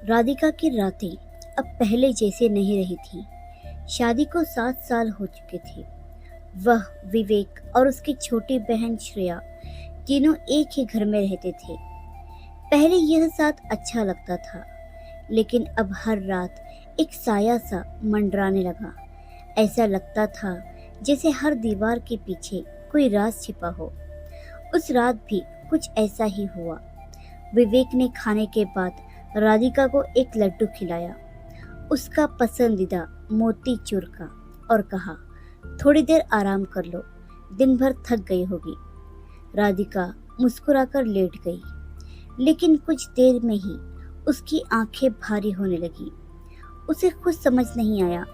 राधिका की रातें अब पहले जैसे नहीं रही थी। शादी को 7 साल हो चुके थे। वह, विवेक और उसकी छोटी बहन श्रेया तीनों एक ही घर में रहते थे। पहले यह साथ अच्छा लगता था, लेकिन अब हर रात एक साया सा मंडराने लगा। ऐसा लगता था जैसे हर दीवार के पीछे कोई राज छिपा हो। उस रात भी कुछ ऐसा ही हुआ। विवेक ने खाने के बाद राधिका को एक लड्डू खिलाया, उसका पसंदीदा मोतीचूर का, और कहा, थोड़ी देर आराम कर लो, दिन भर थक गई होगी। राधिका मुस्कुराकर लेट गई, लेकिन कुछ देर में ही उसकी आंखें भारी होने लगी। उसे खुद समझ नहीं आया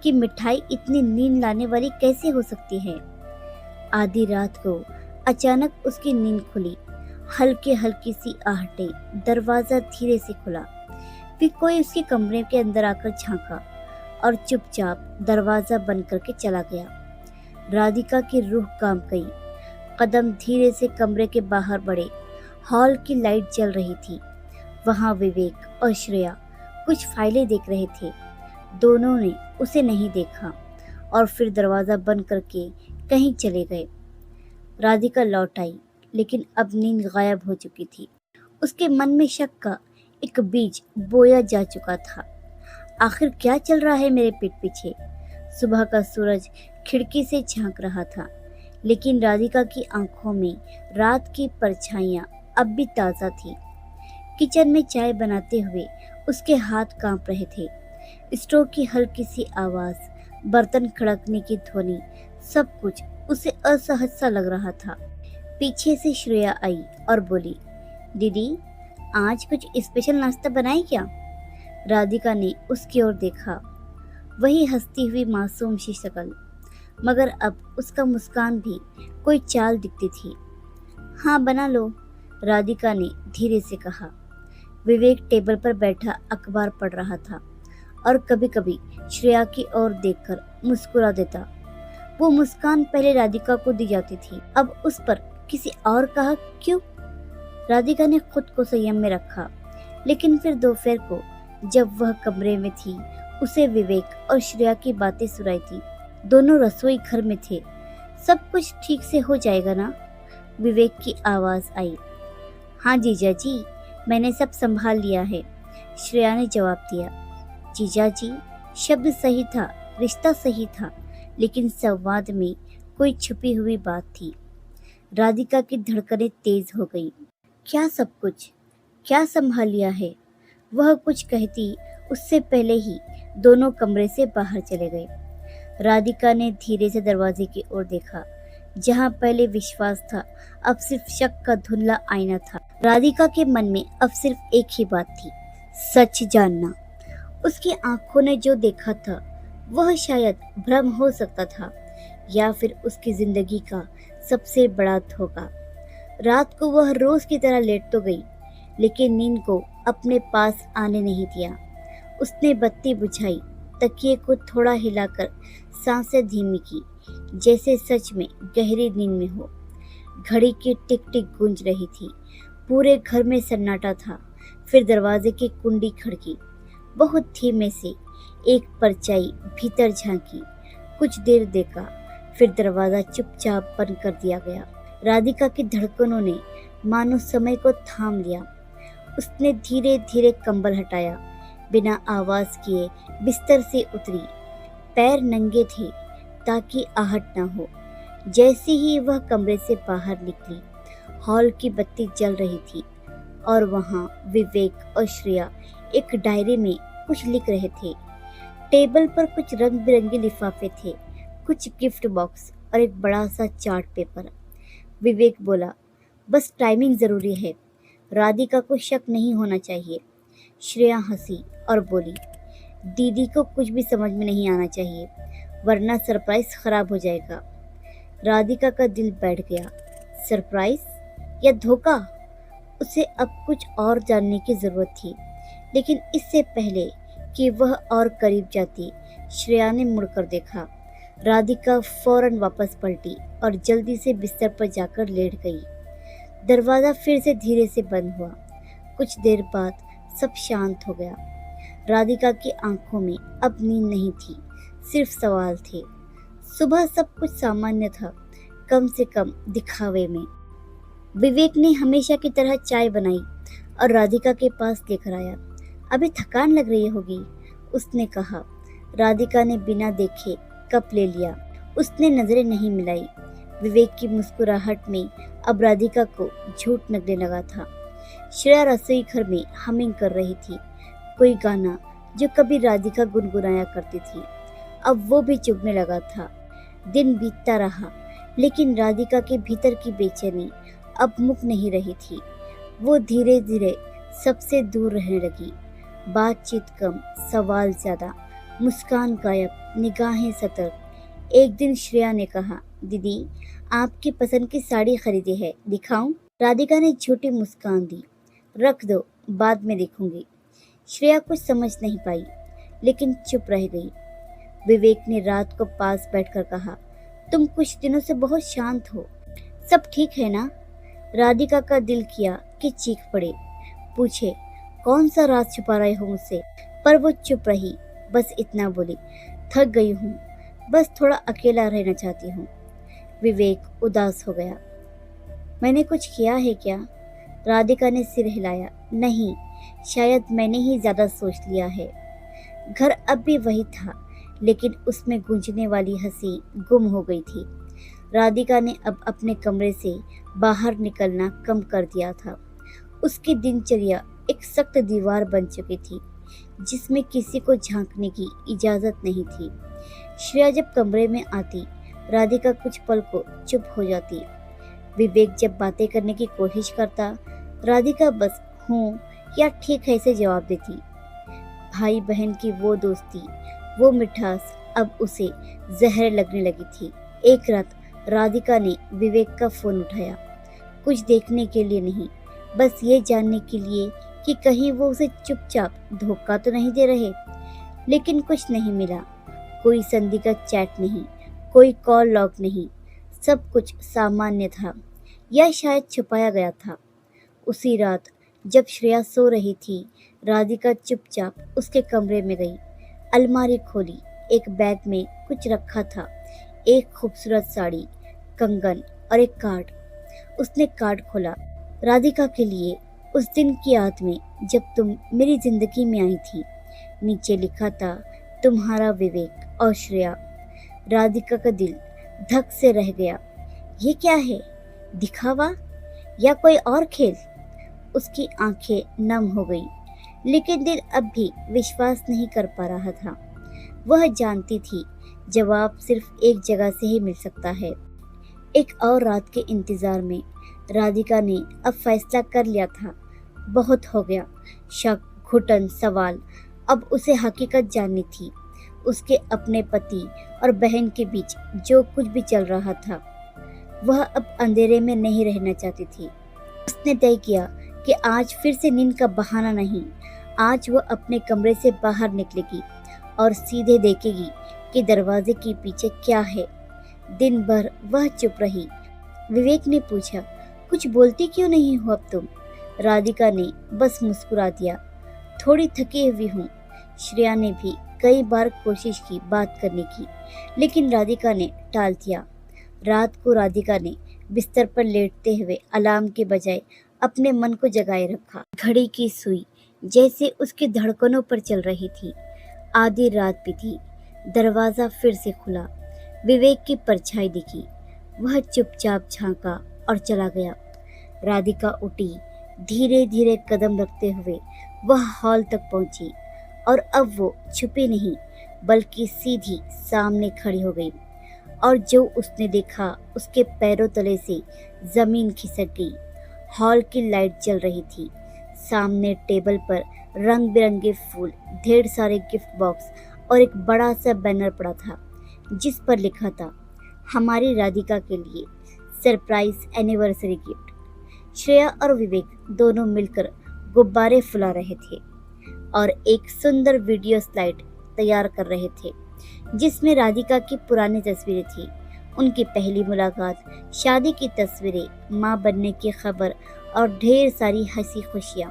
कि मिठाई इतनी नींद लाने वाली कैसे हो सकती है। आधी रात को अचानक उसकी नींद खुली। हल्की हल्की सी आहटें, दरवाजा धीरे से खुला। फिर कोई उसके कमरे के अंदर आकर झांका और चुपचाप दरवाजा बंद करके चला गया। राधिका की रूह कांप गई। कदम धीरे से कमरे के बाहर बढ़े। हॉल की लाइट जल रही थी। वहां विवेक और श्रेया कुछ फाइलें देख रहे थे। दोनों ने उसे नहीं देखा और फिर दरवाजा बंद करके कहीं चले गए। राधिका लौट आई, लेकिन अब नींद गायब हो चुकी थी। उसके मन में शक का एक बीज बोया जा चुका था। आखिर क्या चल रहा है मेरे पीठ पीछे? सुबह का सूरज खिड़की से झांक रहा था, लेकिन राधिका की आंखों में रात की परछाइयां अब भी ताज़ा थी। किचन में चाय बनाते हुए उसके हाथ कांप रहे थे। स्टोव की हल्की सी आवाज, बर्तन खड़कने की ध्वनि, सब कुछ उसे असहज सा लग रहा था। पीछे से श्रेया आई और बोली, दीदी, आज कुछ स्पेशल नाश्ता बनाए क्या? राधिका ने उसकी ओर देखा। वही हंसती हुई मासूम सी शक्ल, मगर अब उसका मुस्कान भी कोई चाल दिखती थी। हाँ, बना लो, राधिका ने धीरे से कहा। विवेक टेबल पर बैठा अखबार पढ़ रहा था और कभी कभी श्रेया की ओर देखकर मुस्कुरा देता। वो मुस्कान पहले राधिका को दी जाती थी, अब उस पर किसी और कहा क्यों? राधिका ने खुद को संयम में रखा, लेकिन फिर दोपहर को जब वह कमरे में थी, उसे विवेक और श्रेया की बातें सुनाई थी। दोनों रसोई घर में थे। सब कुछ ठीक से हो जाएगा ना? विवेक की आवाज आई। हाँ जीजा जी, मैंने सब संभाल लिया है, श्रेया ने जवाब दिया। जीजा जी शब्द सही था, रिश्ता सही था, लेकिन संवाद में कोई छुपी हुई बात थी। राधिका की धड़कनें तेज हो गई। क्या सब कुछ? क्या संभाल लिया है? वह कुछ कहती उससे पहले ही दोनों कमरे से बाहर चले गए। राधिका ने धीरे से दरवाजे की ओर देखा। जहां पहले विश्वास था, अब सिर्फ शक का धुंधला आईना था। राधिका के मन में अब सिर्फ एक ही बात थी, सच जानना। उसकी आंखों ने जो देखा था वह शायद भ्रम हो सकता था, या फिर उसकी जिंदगी का सबसे बड़ा धोखा। रात को वह रोज की तरह लेट तो गई, लेकिन नींद को अपने पास आने नहीं दिया। उसने बत्ती बुझाई, तकिए को थोड़ा हिलाकर सांसें धीमी की, जैसे सच में गहरी नींद में हो। घड़ी की टिक टिक गूंज रही थी। पूरे घर में सन्नाटा था। फिर दरवाजे की कुंडी खड़की। बहुत धीमे से एक परछाई भीतर झांकी। कुछ देर देखा, फिर दरवाजा चुपचाप बंद कर दिया गया। राधिका की धड़कनों ने मानो समय को थाम लिया। उसने धीरे धीरे कंबल हटाया, बिना आवाज किए बिस्तर से उतरी। पैर नंगे थे ताकि आहट न हो। जैसे ही वह कमरे से बाहर निकली, हॉल की बत्ती जल रही थी और वहां विवेक और श्रेया एक डायरी में कुछ लिख रहे थे। टेबल पर कुछ रंग बिरंगे लिफाफे थे, कुछ गिफ्ट बॉक्स और एक बड़ा सा चार्ट पेपर। विवेक बोला, बस टाइमिंग जरूरी है, राधिका को शक नहीं होना चाहिए। श्रेया हंसी और बोली, दीदी को कुछ भी समझ में नहीं आना चाहिए, वरना सरप्राइज खराब हो जाएगा। राधिका का दिल बैठ गया। सरप्राइज या धोखा? उसे अब कुछ और जानने की जरूरत थी, लेकिन इससे पहले कि वह और करीब जाती, श्रेया ने मुड़कर देखा। राधिका फौरन वापस पलटी और जल्दी से बिस्तर पर जाकर लेट गई। दरवाजा फिर से धीरे से बंद हुआ। कुछ देर बाद सब शांत हो गया। राधिका की आंखों में अब नींद नहीं थी, सिर्फ सवाल थे। सुबह सब कुछ सामान्य था, कम से कम दिखावे में। विवेक ने हमेशा की तरह चाय बनाई और राधिका के पास लेकर आया। अभी थकान लग रही होगी, उसने कहा। राधिका ने बिना देखे कप ले लिया। उसने नजरें नहीं मिलाई। विवेक की मुस्कुराहट में अब राधिका को झूठ लगने लगा था। श्रेया रसोई घर में हमिंग कर रही थी, कोई गाना जो कभी राधिका गुनगुनाया करती थी। अब वो भी चुभने लगा था। दिन बीतता रहा, लेकिन राधिका के भीतर की बेचैनी अब मुक नहीं रही थी। वो धीरे धीरे सबसे दूर रहने लगी। बातचीत कम, सवाल ज्यादा, मुस्कान गायब, निगाहें सतर्क। एक दिन श्रेया ने कहा, दीदी आपकी पसंद की साड़ी खरीदी है, दिखाऊं? राधिका ने छोटी मुस्कान दी। रख दो, बाद में देखूंगी। श्रेया कुछ समझ नहीं पाई, लेकिन चुप रह गई। विवेक ने रात को पास बैठकर कहा, तुम कुछ दिनों से बहुत शांत हो, सब ठीक है ना? राधिका का दिल किया कि चीख पड़े, पूछे कौन सा राज छुपा रहे हो मुझसे, पर वो चुप रही। बस इतना बोली, थक गई हूँ, बस थोड़ा अकेला रहना चाहती हूँ। विवेक उदास हो गया। मैंने कुछ किया है क्या? राधिका ने सिर हिलाया। नहीं, शायद मैंने ही ज्यादा सोच लिया है। घर अब भी वही था, लेकिन उसमें गूंजने वाली हंसी गुम हो गई थी। राधिका ने अब अपने कमरे से बाहर निकलना कम कर दिया था। उसकी दिनचर्या एक सख्त दीवार बन चुकी थी, जिसमें किसी को झांकने की इजाजत नहीं थी। श्रेया जब कमरे में आती, राधिका कुछ पल को चुप हो जाती। विवेक जब बातें करने की कोशिश करता, राधिका बस हूँ या ठीक है से जवाब देती। भाई बहन की वो दोस्ती, वो मिठास अब उसे जहर लगने लगी थी। एक रात राधिका ने विवेक का फोन उठाया, कुछ देखने के लिए नहीं, बस ये जानने के लिए कि कहीं वो उसे चुपचाप धोखा तो नहीं दे रहे। लेकिन कुछ नहीं मिला। कोई संदिग्ध चैट नहीं, कोई कॉल लॉग नहीं, सब कुछ सामान्य था, या शायद छुपाया गया था। उसी रात जब श्रेया सो रही थी, राधिका चुपचाप उसके कमरे में गई। अलमारी खोली, एक बैग में कुछ रखा था, एक खूबसूरत साड़ी, कंगन और एक कार्ड। उसने कार्ड खोला। राधिका के लिए, उस दिन की याद में जब तुम मेरी जिंदगी में आई थी। नीचे लिखा था, तुम्हारा विवेक और श्रेया। राधिका का दिल धक से रह गया। ये क्या है? दिखावा या कोई और खेल? उसकी आंखें नम हो गई, लेकिन दिल अब भी विश्वास नहीं कर पा रहा था। वह जानती थी जवाब सिर्फ एक जगह से ही मिल सकता है। एक और रात के इंतजार में राधिका ने अब फैसला कर लिया था। बहुत हो गया, शक, घुटन, सवाल। अब उसे हकीकत जाननी थी। उसके अपने पति और बहन के बीच जो कुछ भी चल रहा था, वह अब अंधेरे में नहीं रहना चाहती थी। उसने तय किया कि आज फिर से नींद का बहाना नहीं, आज वह अपने कमरे से बाहर निकलेगी और सीधे देखेगी कि दरवाजे के पीछे क्या है। दिन भर वह चुप रही। विवेक ने पूछा, कुछ बोलती क्यों नहीं हो अब तुम? राधिका ने बस मुस्कुरा दिया, थोड़ी थकी हुई हूँ। श्रेया ने भी कई बार कोशिश की बात करने की, लेकिन राधिका ने टाल दिया। रात को राधिका ने बिस्तर पर लेटते हुए अलार्म के बजाय अपने मन को जगाए रखा। घड़ी की सुई जैसे उसकी धड़कनों पर चल रही थी। आधी रात बीती, दरवाजा फिर से खुला। विवेक की परछाई दिखी। वह चुपचाप झांका और चला गया। राधिका उठी, धीरे धीरे कदम रखते हुए वह हॉल तक पहुंची और अब वो छुपी नहीं, बल्कि सीधी सामने खड़ी हो गई। और जो उसने देखा, उसके पैरों तले से जमीन खिसक गई। हॉल की लाइट जल रही थी। सामने टेबल पर रंग बिरंगे फूल, ढेर सारे गिफ्ट बॉक्स और एक बड़ा सा बैनर पड़ा था, जिस पर लिखा था, हमारी राधिका के लिए सरप्राइज एनिवर्सरी गिफ्ट। श्रेया और विवेक दोनों मिलकर गुब्बारे फुला रहे थे और एक सुंदर वीडियो स्लाइड तैयार कर रहे थे, जिसमें राधिका की पुरानी तस्वीरें थी, उनकी पहली मुलाकात, शादी की तस्वीरें, माँ बनने की खबर और ढेर सारी हंसी खुशियाँ।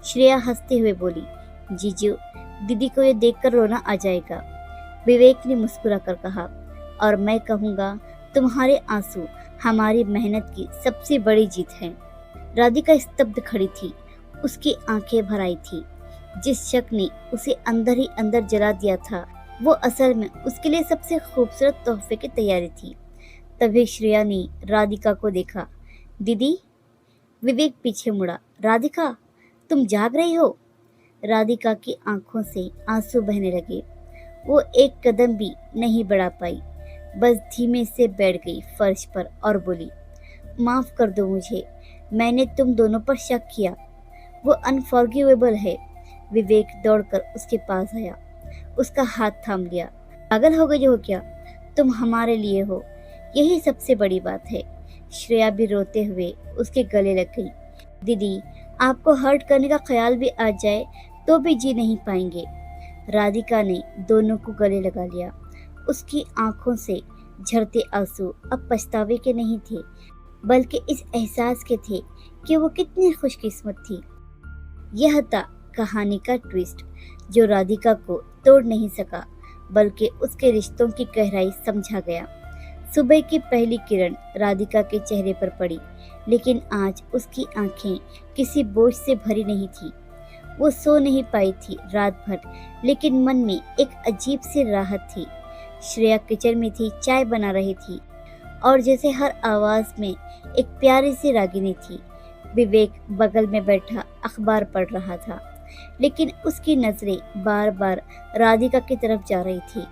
श्रेया हंसते हुए बोली, जीजू, दीदी को ये देखकर रोना आ जाएगा। विवेक ने मुस्कुरा कर कहा, और मैं कहूँगा तुम्हारे आंसू हमारी मेहनत की सबसे बड़ी जीत है। राधिका स्तब्ध खड़ी थी, उसकी आंखें भर आई थी। जिस शक ने उसे अंदर ही अंदर जला दिया था, वो असल में उसके लिए सबसे खूबसूरत तोहफे की तैयारी थी। तभी श्रेया ने राधिका को देखा। दीदी। विवेक पीछे मुड़ा। राधिका, तुम जाग रही हो? राधिका की आंखों से आंसू बहने लगे। वो एक कदम भी नहीं बढ़ा पाई, बस धीमे से बैठ गई फर्श पर और बोली, माफ कर दो मुझे, मैंने तुम दोनों पर शक किया। वो अनफॉर्गिवेबल है। विवेक दौड़कर उसके पास आया, उसका हाथ थाम लिया। पागल हो गई हो क्या? तुम हमारे लिए हो, यही सबसे बड़ी बात है। श्रेया भी रोते हुए उसके गले लग गई। दीदी, आपको हर्ट करने का ख्याल भी आ जाए तो भी जी नहीं पाएंगे। राधिका ने दोनों को गले लगा लिया। उसकी आंखों से झरते आंसू अब पछतावे के नहीं थे, बल्कि इस एहसास के थे कि वो कितनी खुशकिस्मत थी। यह था कहानी का ट्विस्ट, जो राधिका को तोड़ नहीं सका, बल्कि उसके रिश्तों की गहराई समझा गया। सुबह की पहली किरण राधिका के चेहरे पर पड़ी, लेकिन आज उसकी आंखें किसी बोझ से भरी नहीं थी। वो सो नहीं पाई थी रात भर, लेकिन मन में एक अजीब सी राहत थी। श्रेया किचन में थी, चाय बना रही थी, और जैसे हर आवाज में एक प्यारी सी रागिनी थी। विवेक बगल में बैठा अखबार पढ़ रहा था, लेकिन उसकी नजरें बार बार राधिका की तरफ जा रही थी,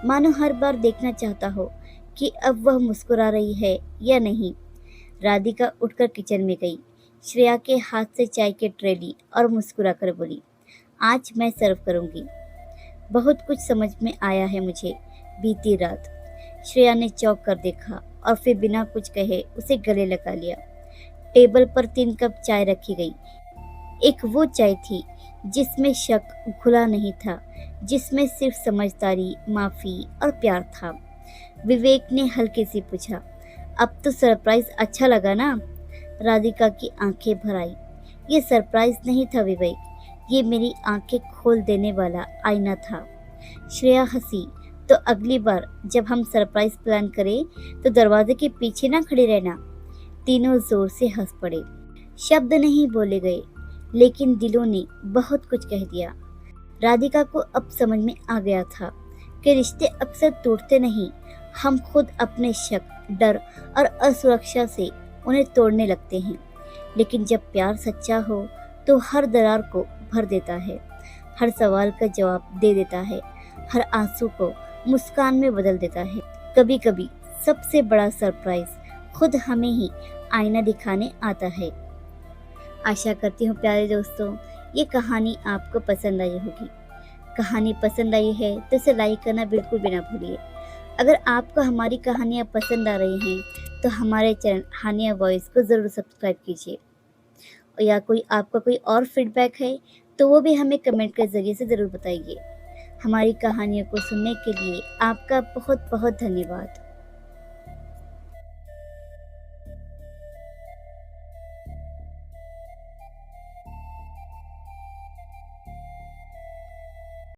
मानो हर बार देखना चाहता हो कि अब वह मुस्कुरा रही है या नहीं। राधिका उठकर किचन में गई, श्रेया के हाथ से चाय की ट्रे ली और मुस्कुरा कर बोली, आज मैं सर्व करूंगी। बहुत कुछ समझ में आया है मुझे बीती रात। श्रेया ने चौंक कर देखा और फिर बिना कुछ कहे उसे गले लगा लिया। टेबल पर 3 कप चाय रखी गई। एक वो चाय थी जिसमें शक घुला नहीं था, जिसमें सिर्फ समझदारी, माफी और प्यार था। विवेक ने हल्के से पूछा, अब तो सरप्राइज अच्छा लगा ना? राधिका की आंखें भर आई। ये सरप्राइज नहीं था विवेक, ये मेरी आंखें खोल देने वाला आईना था। श्रेया हंसी, तो अगली बार जब हम सरप्राइज प्लान करें तो दरवाजे के पीछे ना खड़े रहना। तीनों जोर से हंस पड़े। शब्द नहीं बोले गए, लेकिन दिलों ने बहुत कुछ कह दिया। राधिका को अब समझ में आ गया था कि रिश्ते अक्सर टूटते नहीं, हम खुद अपने शक, डर और असुरक्षा से उन्हें तोड़ने लगते हैं। लेकिन जब प्यार सच्चा हो तो हर दरार को भर देता है, हर सवाल का जवाब दे देता है, हर आंसू को मुस्कान में बदल देता है। कभी कभी सबसे बड़ा सरप्राइज खुद हमें ही आईना दिखाने आता है। आशा करती हूँ प्यारे दोस्तों, ये कहानी आपको पसंद आई होगी। कहानी पसंद आई है तो इसे लाइक करना बिल्कुल भी ना भूलिए। अगर आपको हमारी कहानियाँ पसंद आ रही हैं तो हमारे चैनल हानिया वॉइस को ज़रूर सब्सक्राइब कीजिए। या कोई आपका कोई और फीडबैक है तो वो भी हमें कमेंट के ज़रिए से ज़रूर बताइए। हमारी कहानियों को सुनने के लिए आपका बहुत बहुत धन्यवाद।